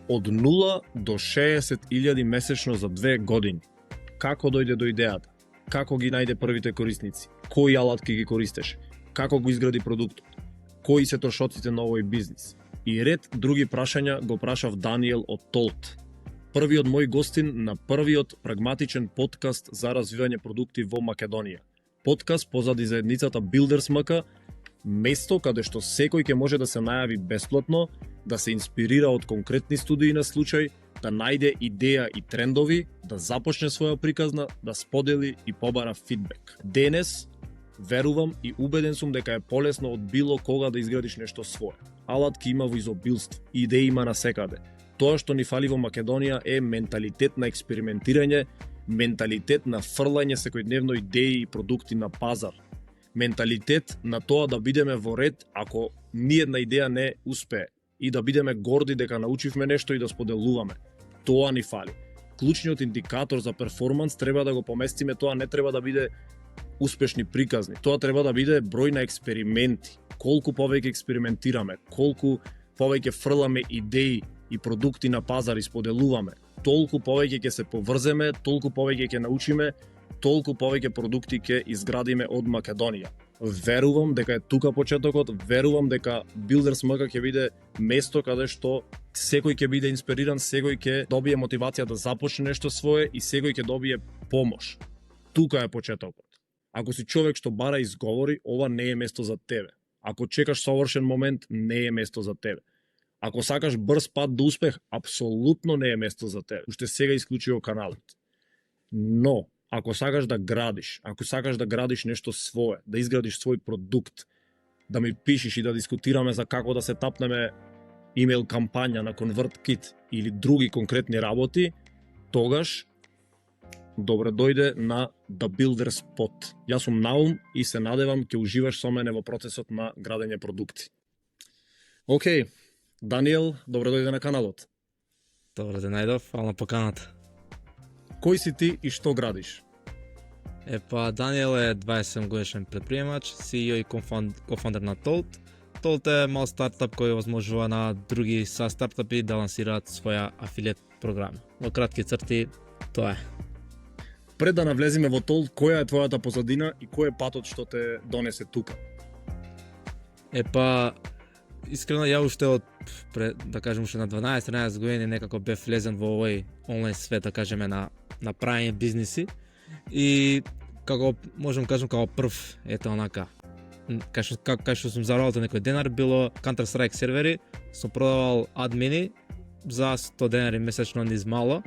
Од 0 до 60.000 месечно за 2 години. Како дојде до идејата? Како ги најде првите корисници? Кои алатки ги користеше? Како го изгради продуктот? Кои се трошоците на овој бизнис? И ред други прашања го прашав Даниел од Толт. Првиот мој гостин на првиот прагматичен подкаст за развивање продукти во Македонија. Подкаст позади заедницата Builders МК, место каде што секој ќе може да се најави бесплатно, да се инспирира од конкретни студии на случај, да најде идеја и трендови, да започне своја приказна, да сподели и побара фидбек. Денес, верувам и убеден сум дека е полесно од било кога да изградиш нешто свое. Алатки има во изобилство, идеи има насекаде. Тоа што ни фали во Македонија е менталитет на експериментирање, менталитет на фрлање секојдневно идеи и продукти на пазар. Менталитет на тоа да бидеме во ред ако ниедна идеја не успее и да бидеме горди дека научивме нешто и да споделуваме. Тоа ни фали. Клучниот индикатор за перформанс треба да го поместиме, тоа не треба да биде успешни приказни. Тоа треба да биде број на експерименти. Колку повеќе експериментираме, колку повеќе фрламе идеи и продукти на пазар и споделуваме, толку повеќе ќе се поврземе, толку повеќе ќе научиме, толку повеќе продукти ќе изградиме од Македонија. Верувам дека е тука почетокот, верувам дека Builders МК ќе биде место каде што секој ќе биде инспириран, секој ќе добие мотивација да започне нешто свое и секој ќе добие помош. Тука е почетокот. Ако си човек што бара изговори, ова не е место за тебе. Ако чекаш совршен момент, не е место за тебе. Ако сакаш брз пат до успех, апсолутно не е место за тебе. Уште сега исклучи го каналот. Но, ако сакаш да градиш, ако сакаш да градиш нешто свое, да изградиш свој продукт, да ми пишеш и да дискутираме за како да се тапнеме имейл кампања на ConvertKit или други конкретни работи, тогаш добре дојде на The Builders Pod. Јас сум Наум и се надевам ќе уживаш со мене во процесот на градење продукти. Океј, Даниел, добре дојде на каналот. Добре те најдов, фала на поканата. Кој си ти и што градиш? Даниел е 27 годишен предприемач, CEO и кофаундер на Толт. Толт е мал стартап кој овозможува на други SaaS стартапи да лансираат своја афилиет програма. Во кратки црти, тоа е. Пред да навлеземе во Толт, која е твојата позадина и кој е патот што те донесе тука? Искрено, ја уште од, да кажем, уште на 12-13 години некако бев влезен во овој онлайн свет, да кажеме, на правење бизниси. И, како можам кажам, како прв, ето онака, кај што сум заработил некој денар, било Counter-Strike сервери, сум продавал админи за 100 денари месечно низ мало.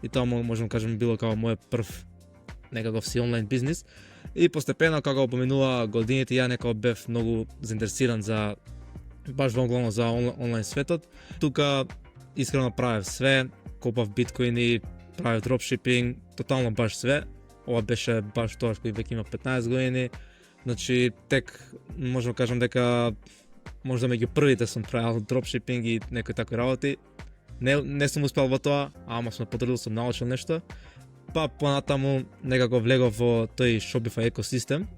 И тоа можам кажам било како мој прв некаков си онлайн бизнис. И постепено, како поминува годините, ја некако бев многу заинтересиран за баш во главно за онлайн светот. Тука искрено правев све, купав биткоини, правев дропшипинг, тотално баш све. Ова беше баш тоа кој веќе има 15 години. Значи, тек можам кажам дека можда меѓу првите сум правил дропшипинг и некои такви работи. Не сум успел во тоа, ама сум потрудил, сум научил нешто. Понатаму некако влегов во тој Shopify екосистем.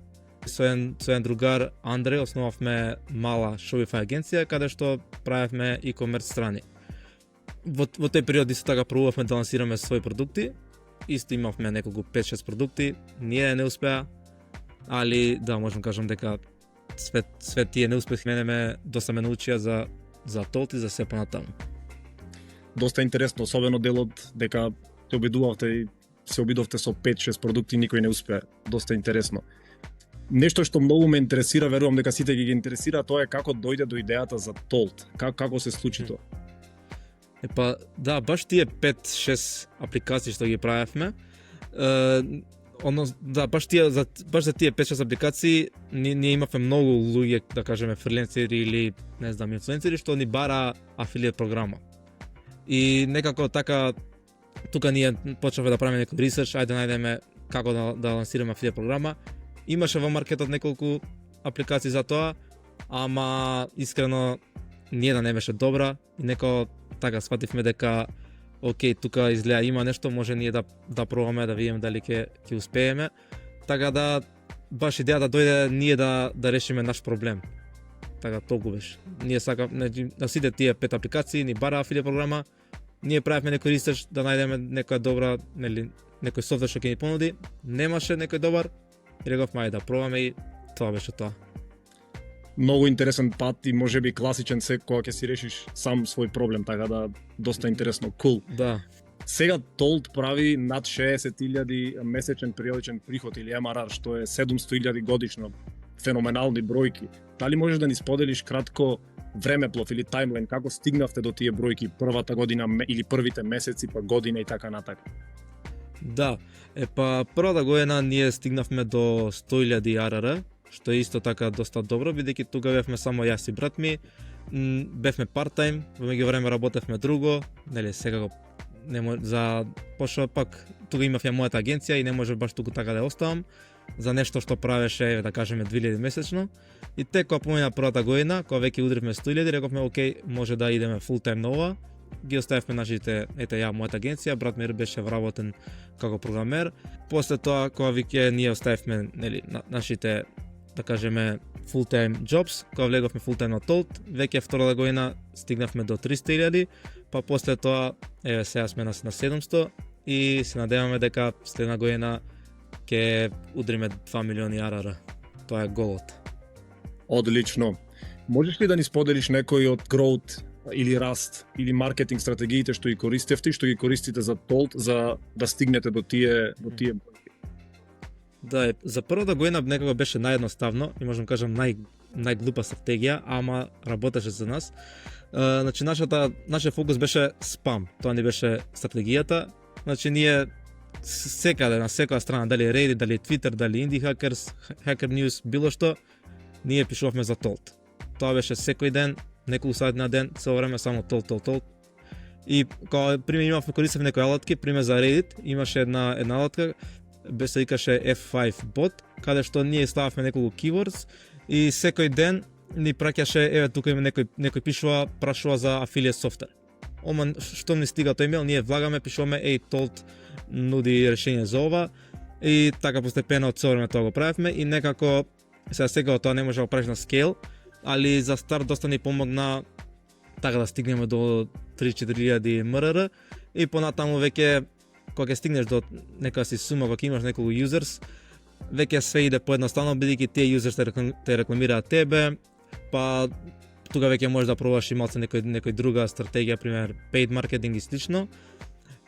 Со еден другар Андре основавме мала Shopify агенција каде што правевме e-commerce страни. Во тој период исто така пробувавме да лансираме своји продукти. Исто имавме неколку 5-6 продукти, ние не успеа, али да можам кажам дека свет тие неуспехи мене доста ме научија за Толт и за се понатаму. Доста интересно, особено делот дека се обидовте со 5-6 продукти, никој не успеа. Доста интересно. Нешто што многу ме интересира, верувам дека сите ги интересира, тоа е како дојде до идејата за Толт. Како се случи тоа? Да, баш тие 5-6 апликации што ги правевме, баш за тие 5-6 апликации ние имавме многу луѓе, да кажеме фриленсери или не знам, инфлуенсери што ни бара афилиет програма. И некако така тука ние почнавме да правиме некој ресерч, ајде најдеме како да лансираме афилиет програма. Имаше во маркетот неколку апликации за тоа, ама искрено ниедна не беше добра и некако така сфативме дека окей, тука изгледа има нешто, може ние да пробаме да видиме дали ќе успееме. Така да баш идејата дојде ние да решиме наш проблем. Така толку беше. Ние сакавме на сите тие 5 апликации ни бара афилиет програма, ние правевме некој ресерч да најдеме некоја добра, нели, некој софтвер што ќе ни понуди, немаше некој добар, и рековме ајде да пробаме и тоа беше тоа. Многу интересен пат и можеби класичен сек кога ќе си решиш сам свој проблем, така да доста интересно, cool. Да. Сега Толт прави над 60.000 месечен периодичен приход или MRR, што е 700.000 годишно. Феноменални бројки. Дали можеш да ни споделиш кратко времеплов или таймлайн, како стигнавте до тие бројки првата година или првите месеци, па година и така натака? Да, првата година ние стигнавме до 100.000 ARR, што е исто така доста добро, бидејќи тука бевме само јас и брат ми, бевме part-time, во меѓувреме работевме друго, нели секако пошто пак тука имав ја мојата агенција и не може баш туку така да ја оставам за нешто што правеше, да кажеме 2000 месечно. И кога помина првата година, кога веќе удривме 100.000, рековме окей, може да идеме full time на ова. Ги оставивме нашите, мојата агенција, брат ми беше вработен како програмер. После тоа кога веќе ние оставивме, нели, нашите, да кажеме, full time jobs, кога влеговме full time на Толт, веќе втората година стигнавме до 300.000, па после тоа сега сме на 700 и се надеваме дека следна година ќе удриме 2 милиони ARR. Тоа е голот. Одлично. Можеш ли да ни споделиш некои од growth или раст или маркетинг стратегиите што ги користевте и што ги користите за Толт за да стигнете до тие бројки? Да, за првата година некако беше наједноставно и можам кажам најглупа стратегија, ама работеше за нас. Значи нашиот фокус беше спам. Тоа не беше стратегијата. Значи ние секаде на секоја страна, дали Reddit, дали Twitter, дали Indie Hackers, Hacker News, било што, ние пишувавме за Толт. Тоа беше секој ден, неколку сати на ден, цело време само Толт. И кога пример користевме некои алатки, пример за Reddit, имаше една алатка, се викаше F5 bot, каде што ние стававме неколку keywords и секој ден ни праќаше, тука има некој пишува, прашува за affiliate софтвер. Ома што ни стига тој имейл, ние влагаме, пишуваме Толт нуди решение за ова и така постепено од цело време тоа го правевме и некако сега тоа не може да го правиш на скейл, али за старт доста ни помогна така да стигнеме до 3-4 MRR и понатаму веќе кога ќе стигнеш до нека си сума, кога имаш неколку users, веќе све иде поедноставно бидејќи тие users те рекламираат тебе, па тука веќе можеш да пробаш и малце некој друга стратегија, пример paid маркетинг и слично.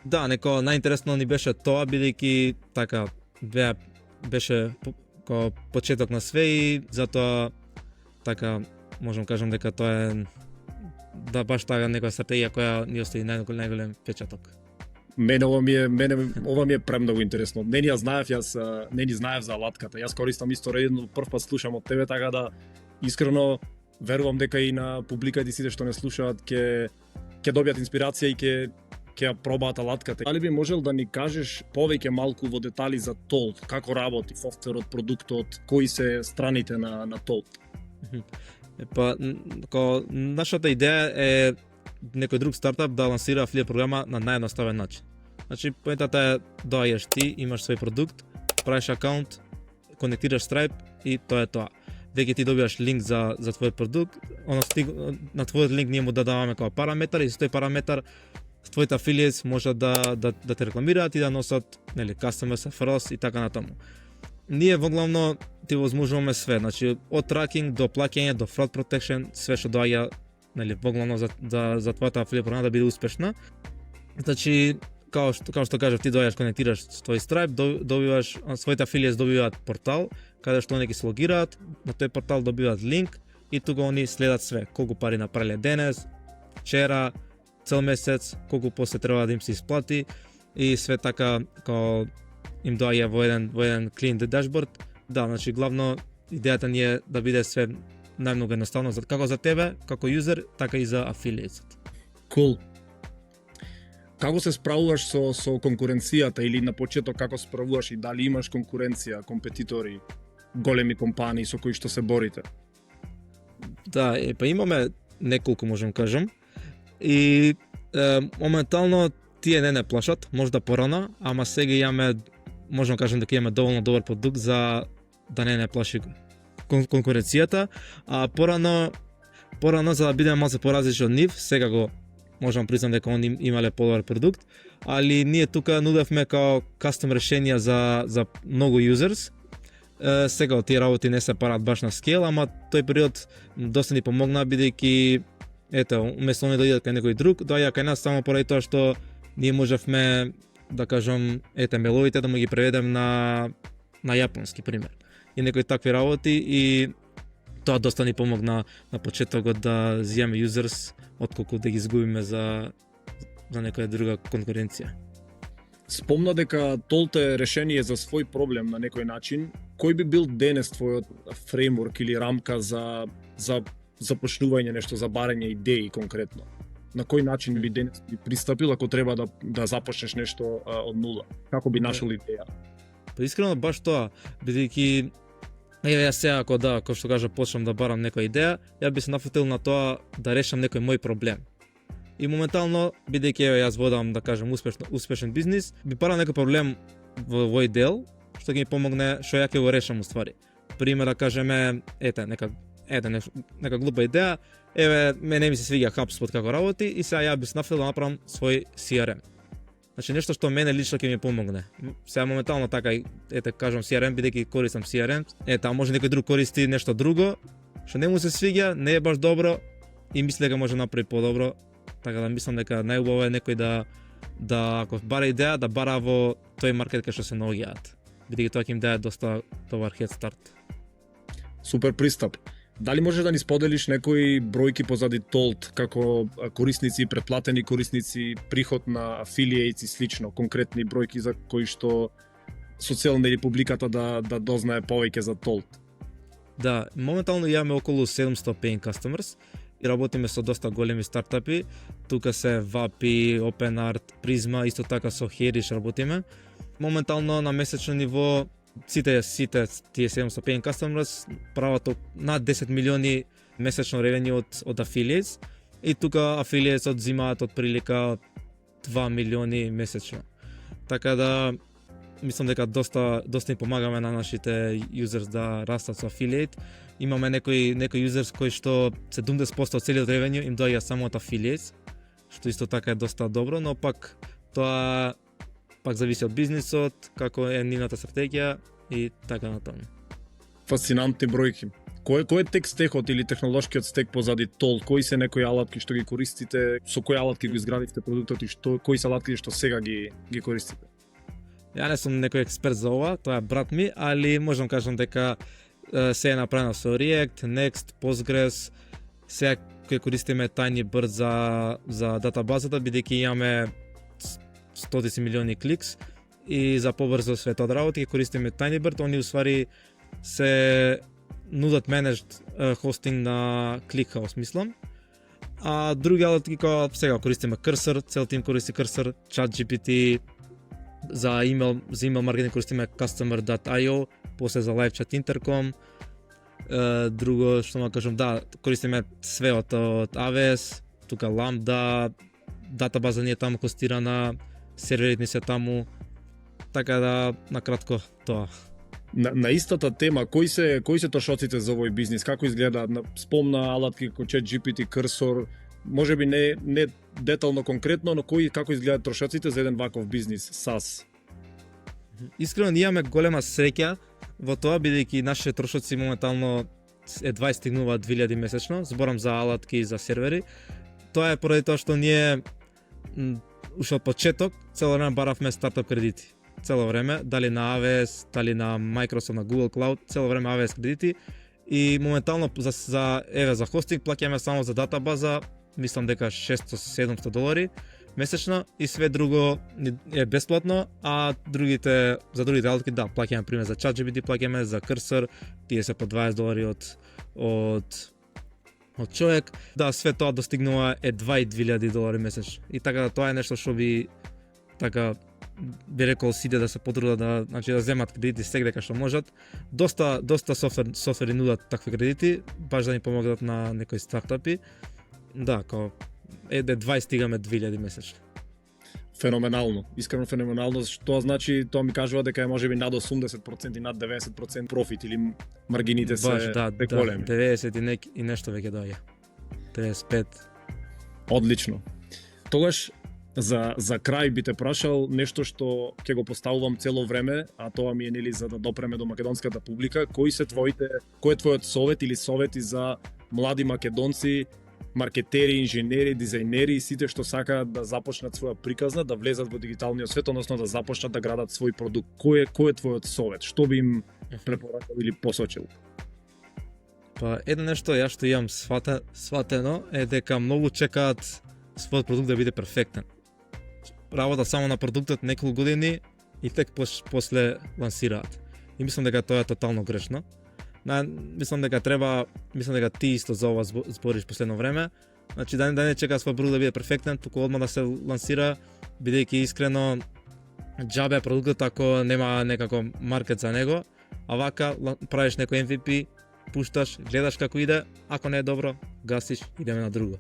Да, неко најинтересно ни беше тоа, бидејќи така беше како почеток на све и затоа така можам кажам дека тоа е баш така некоја стратегија која ни остави најголем печаток. Ова ми е премногу интересно. Не ни знаев за алатката. Јас користам исто Reddit, но прв пат слушам од тебе, така да искрено верувам дека и на публиката и сите што не слушаат ќе добијат инспирација и ќе ја пробаат алатката. Дали би можел да ни кажеш повеќе малку во детали за Толт, како работи софтверот, продуктот, кои се страните на Толт? Нашата идеја е некој друг стартап да лансира афилијат програма на наједноставен начин. Значи, поентата е доаѓаш ти, имаш свој продукт, правиш акаунт, конектираш Stripe и тоа е тоа. Веќе ти добиваш линк за твојот продукт, на твојот линк ние му дадаваме како параметар и со тој параметар твоите афилијети може да те рекламираат и да носат, нели, customers referrals и така натаму. Ние во главно ти возможуваме све, значи од тракинг до плаќање до fraud protection, све што доаѓа, нели, во главно за твојата афилијат програма да биде успешна. Значи, као што кажав, ти доаѓаш, конектираш твој Stripe, добиваш своите афилијети добиваат портал каде што они ќе се логираат, на тој портал добиваат линк и тука они следат све, колку пари направиле денес, вчера, цел месец, колку после треба да им се исплати и све така као им доаѓа во еден клин дашборд. Да, значи главно идејата ни е да биде све најмногу едноставно како за тебе, како юзер, така и за афилијетот. Cool. Како се справуваш со конкуренцијата или на почеток како се справуваш и дали имаш конкуренција, компетитори, големи компании со кои што се борите? Да, па имаме неколку, можам кажам. И моментално тие не плашат, можда порано, ама сега имаме, можам кажам дека имаме доволно добар продукт за да не плаши конкуренцијата, а порано за да бидеме малце поразлични од нив, сега го можам признам дека они имале подобар продукт, али ние тука нудевме као кастом решенија за многу users. Сега тие работи не се парат баш на скел, ама тој период доста ни помогна бидејќи уместо они да идат кај некој друг, доаѓа кај нас само поради тоа што ние можевме да кажам меловите да му ги преведем на јапонски пример. И некои такви работи и тоа доста ни помогна на почетокот да зијаме users отколку да ги изгубиме за некоја друга конкуренција. Спомна дека Tolt е решение за свој проблем на некој начин. Кој би бил денес твојот фреймворк или рамка за започнување нешто, за барање идеи конкретно? На кој начин би денес би пристапил ако треба да започнеш нешто од нула? Како би нашол идеја? Па искрено баш тоа, бидејќи јас сега ако што кажа почнам да барам некоја идеја, ја би се нафатил на тоа да решам некој мој проблем. И моментално, бидејќи јас водам да кажам успешен бизнис, би барам некој проблем во овој дел што ќе ми помогне, што ја ќе го решам уствари. Пример да кажеме, нека глупа идеја, мене ми се свиѓа HubSpot како работи и сега ја би се нафатил да направам свој CRM. Значи нешто што мене лично ќе ми помогне. Сега моментално така кажам CRM бидејќи користам CRM. А може некој друг користи нешто друго што не му се свиѓа, не е баш добро и мисли дека може да направи подобро. Така да мислам дека најубаво е некој да ако бара идеја да бара во тој маркет кај што се наоѓаат. Бидејќи тоа ќе им даде доста добар head start. Супер пристап. Дали можеш да ни споделиш некои бројки позади Tolt, како корисници, претплатени корисници, приход на affiliates и слично, конкретни бројки за кои што социјална или публиката да дознае повеќе за Tolt? Да, моментално имаме околу 700 paying customers и работиме со доста големи стартапи. Тука се Vapi, OpenArt, Prisma, исто така со Herish работиме. Моментално на месечно ниво сите тие 700 paying customers прават над 10 милиони месечно ревени од affiliates и тука affiliates одзимаат од прилика 2 милиони месечно. Така да мислам дека доста ни помагаме на нашите users да растат со affiliate. Имаме некои users кои што 70% од целиот ревенју им доаѓа само од affiliates, што исто така е доста добро, но пак тоа зависи од бизнисот, како е нивната стратегија и така натаму. Фасцинантни бројки. Кој е тек стекот или технолошкиот стек позади Tolt? Кои се некои алатки што ги користите? Со кои алатки го изградивте продуктот и кои се алатки што сега ги користите? Ја не сум некој експерт за ова, тоа е брат ми, али можам кажам дека се е направено со React, Next, Postgres. Сега кој користиме TinyBird за датабазата, бидејќи имаме стотици милиони кликс и за побрзо свет од работи ќе користиме TinyBird. Они усвари се нудат managed хостинг на ClickHouse, мислам. А други алатки кои сега користиме Cursor, цел тим користи Cursor, ChatGPT, за email маркетинг користиме Customer.io, после за live chat Intercom. Друго што да кажам, користиме све од AWS, тука Lambda, датабаза ни е таму хостирана, серверите ни се таму. Така да на кратко тоа. На истата тема, кои се трошоците за овој бизнис? Како изгледа? Спомна алатки како ChatGPT, Cursor, можеби не детално конкретно, но како изгледаат трошоците за еден ваков бизнис, SaaS? Искрено ние имаме голема среќа во тоа, бидејќи нашите трошоци моментално едва стигнуваат 2000 месечно, зборам за алатки и за сервери. Тоа е поради тоа што ние уште од почеток цело време баравме стартап кредити. Цело време, дали на AWS, дали на Microsoft, на Google Cloud, цело време AWS кредити и моментално за хостинг плаќаме само за датабаза, мислам дека $600-700 месечно и све друго е бесплатно, а за другите алатки плаќаме пример за ChatGPT, плаќаме за Cursor, тие се по $20 од човек. Све тоа достигнува едва и $2000 месечно. И така тоа е нешто што би рекол сите да се потрудат да земат кредити сегде што можат. Доста софтвери нудат такви кредити, баш да ни помогнат на некои стартапи. Као едва стигаме 2000 месечно. Феноменално, искрено феноменално, тоа значи, тоа ми кажува дека е можеби над 80% и над 90% профит или маргините се големи. 90 и нешто веќе доаѓа. 95. Одлично. Тогаш за крај би те прашал нешто што ќе го поставувам цело време, а тоа ми е нели за да допреме до македонската публика, кој е твојот совет или совети за млади македонци, маркетери, инженери, дизајнери и сите што сакаат да започнат своја приказна, да влезат во дигиталниот свет, односно да започнат да градат свој продукт. Кој е твојот совет? Што би им препорачал или посочил? Па едно нешто ја што имам сватено е дека многу чекаат својот продукт да биде перфектен. Работа само на продуктот неколку години и тек после лансираат. И мислам дека тоа е тотално грешно. Мислам дека ти исто за ова збориш последно време. Значи да не чека свој продукт да биде перфектен, туку одма да се лансира, бидејќи искрено џабе продуктот ако нема некако маркет за него, а вака правиш некој MVP, пушташ, гледаш како иде, ако не е добро, гасиш, идеме на друго.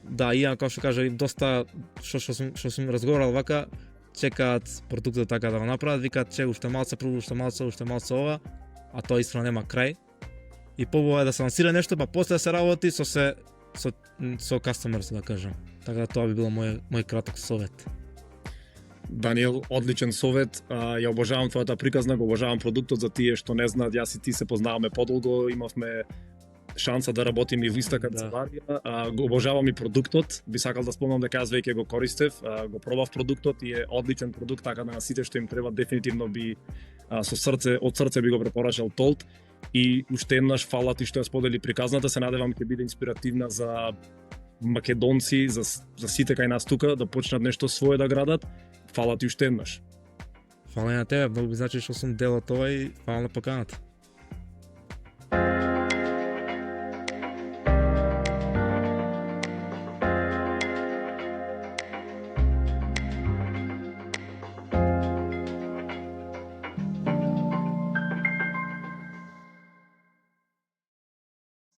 Да, и како што кажа, доста што сум разговарал вака, чекаат продуктот така да го направат, викаат че уште малце ова, а тоа истина нема крај. И побоја да се лансира нешто, па после да се работи со customers, да кажам. Така да тоа би било мој краток совет. Даниел, одличен совет. Ја обожавам твојата приказна, го обожавам продуктот. За тие што не знаат, јас и ти се познаваме подолго, имавме шанса да работиме и во иста канцеларија. Го обожавам и продуктот. Би сакал да спомнам дека јас веќе го користев, го пробав продуктот и е одличен продукт, така да на сите што им треба дефинитивно би од срце би го препорачал Толт. И уште еднаш фала ти што ја сподели приказната, се надевам ќе биде инспиративна за македонци, за сите кај нас тука да почнат нешто свое да градат. Фала ти уште еднаш. Фала на тебе, многу значи што сум дел од тоа и фала на поканата.